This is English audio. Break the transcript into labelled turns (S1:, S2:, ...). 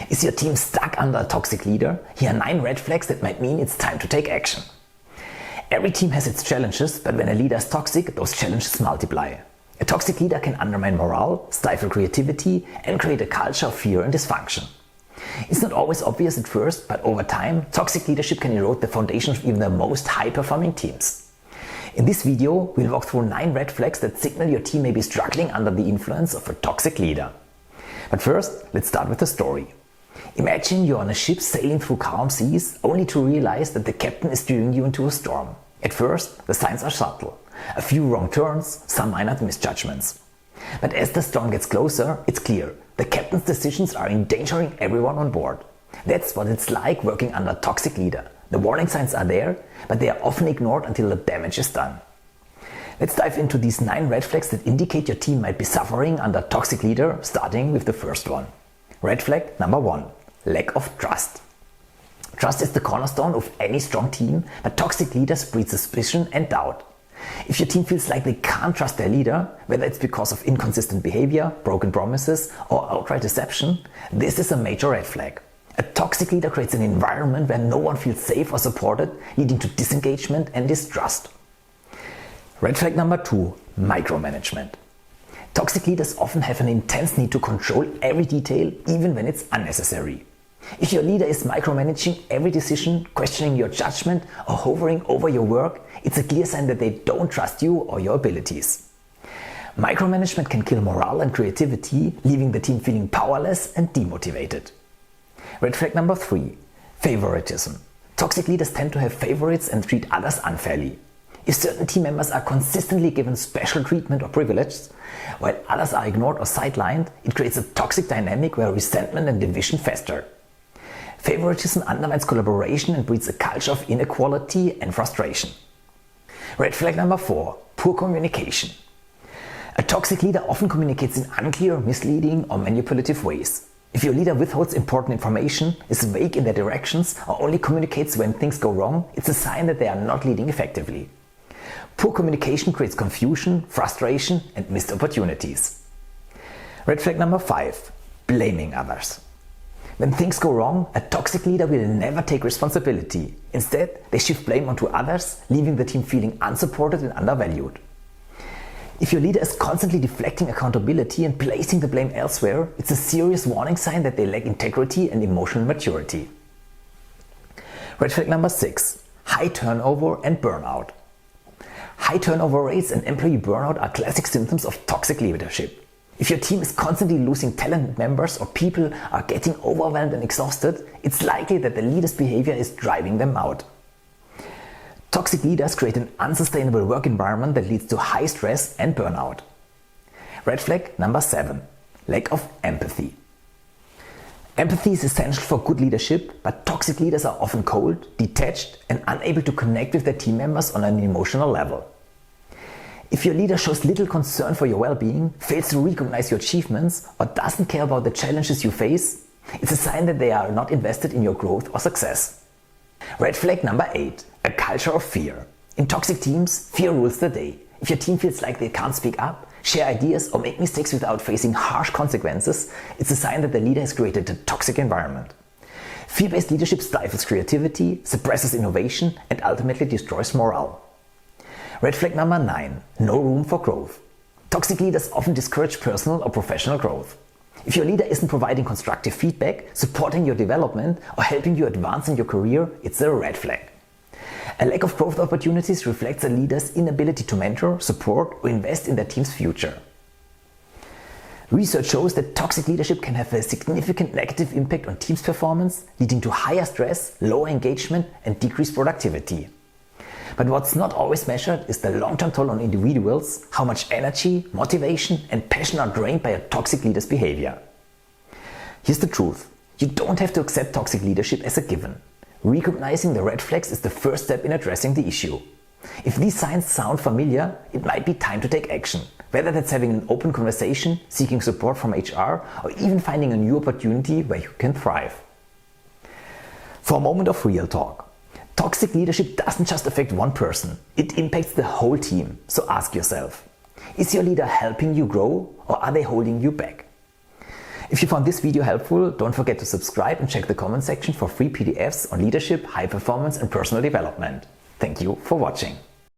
S1: Is your team stuck under a toxic leader? Here are 9 red flags that might mean it's time to take action. Every team has its challenges, but when a leader is toxic, those challenges multiply. A toxic leader can undermine morale, stifle creativity, and create a culture of fear and dysfunction. It's not always obvious at first, but over time, toxic leadership can erode the foundation of even the most high-performing teams. In this video, we'll walk through 9 red flags that signal your team may be struggling under the influence of a toxic leader. But first, let's start with a story. Imagine you're on a ship sailing through calm seas, only to realize that the captain is steering you into a storm. At first, the signs are subtle. A few wrong turns, some minor misjudgments. But as the storm gets closer, it's clear. The captain's decisions are endangering everyone on board. That's what it's like working under a toxic leader. The warning signs are there, but they are often ignored until the damage is done. Let's dive into these 9 red flags that indicate your team might be suffering under a toxic leader, starting with the first one. Red flag number 1. Lack of trust. Trust is the cornerstone of any strong team, but toxic leaders breed suspicion and doubt. If your team feels like they can't trust their leader, whether it's because of inconsistent behavior, broken promises, or outright deception, this is a major red flag. A toxic leader creates an environment where no one feels safe or supported, leading to disengagement and distrust. Red flag number 2. Micromanagement. Toxic leaders often have an intense need to control every detail, even when it's unnecessary. If your leader is micromanaging every decision, questioning your judgment, or hovering over your work, it's a clear sign that they don't trust you or your abilities. Micromanagement can kill morale and creativity, leaving the team feeling powerless and demotivated. Red flag number 3. Favoritism. Toxic leaders tend to have favorites and treat others unfairly. If certain team members are consistently given special treatment or privileges, while others are ignored or sidelined, it creates a toxic dynamic where resentment and division fester. Favoritism undermines collaboration and breeds a culture of inequality and frustration. Red flag number 4. Poor communication. A toxic leader often communicates in unclear, misleading, or manipulative ways. If your leader withholds important information, is vague in their directions, or only communicates when things go wrong, it's a sign that they are not leading effectively. Poor communication creates confusion, frustration, and missed opportunities. Red flag number 5. Blaming others. When things go wrong, a toxic leader will never take responsibility. Instead, they shift blame onto others, leaving the team feeling unsupported and undervalued. If your leader is constantly deflecting accountability and placing the blame elsewhere, it's a serious warning sign that they lack integrity and emotional maturity. Red flag number 6. High turnover and burnout. High turnover rates and employee burnout are classic symptoms of toxic leadership. If your team is constantly losing talented members or people are getting overwhelmed and exhausted, it's likely that the leader's behavior is driving them out. Toxic leaders create an unsustainable work environment that leads to high stress and burnout. Red flag number 7. Lack of empathy. Empathy is essential for good leadership, but toxic leaders are often cold, detached, and unable to connect with their team members on an emotional level. If your leader shows little concern for your well-being, fails to recognize your achievements, or doesn't care about the challenges you face, it's a sign that they are not invested in your growth or success. Red flag number 8. A culture of fear. In toxic teams, fear rules the day. If your team feels like they can't speak up, share ideas, or make mistakes without facing harsh consequences, it's a sign that the leader has created a toxic environment. Fear-based leadership stifles creativity, suppresses innovation, and ultimately destroys morale. Red flag number 9. No room for growth. Toxic leaders often discourage personal or professional growth. If your leader isn't providing constructive feedback, supporting your development, or helping you advance in your career, it's a red flag. A lack of growth opportunities reflects a leader's inability to mentor, support, or invest in their team's future. Research shows that toxic leadership can have a significant negative impact on team's performance, leading to higher stress, lower engagement, and decreased productivity. But what's not always measured is the long-term toll on individuals, how much energy, motivation, and passion are drained by a toxic leader's behavior. Here's the truth. You don't have to accept toxic leadership as a given. Recognizing the red flags is the first step in addressing the issue. If these signs sound familiar, it might be time to take action. Whether that's having an open conversation, seeking support from HR, or even finding a new opportunity where you can thrive. For a moment of real talk. Toxic leadership doesn't just affect one person, it impacts the whole team. So ask yourself, is your leader helping you grow, or are they holding you back? If you found this video helpful, don't forget to subscribe and check the comment section for free PDFs on leadership, high performance and personal development. Thank you for watching.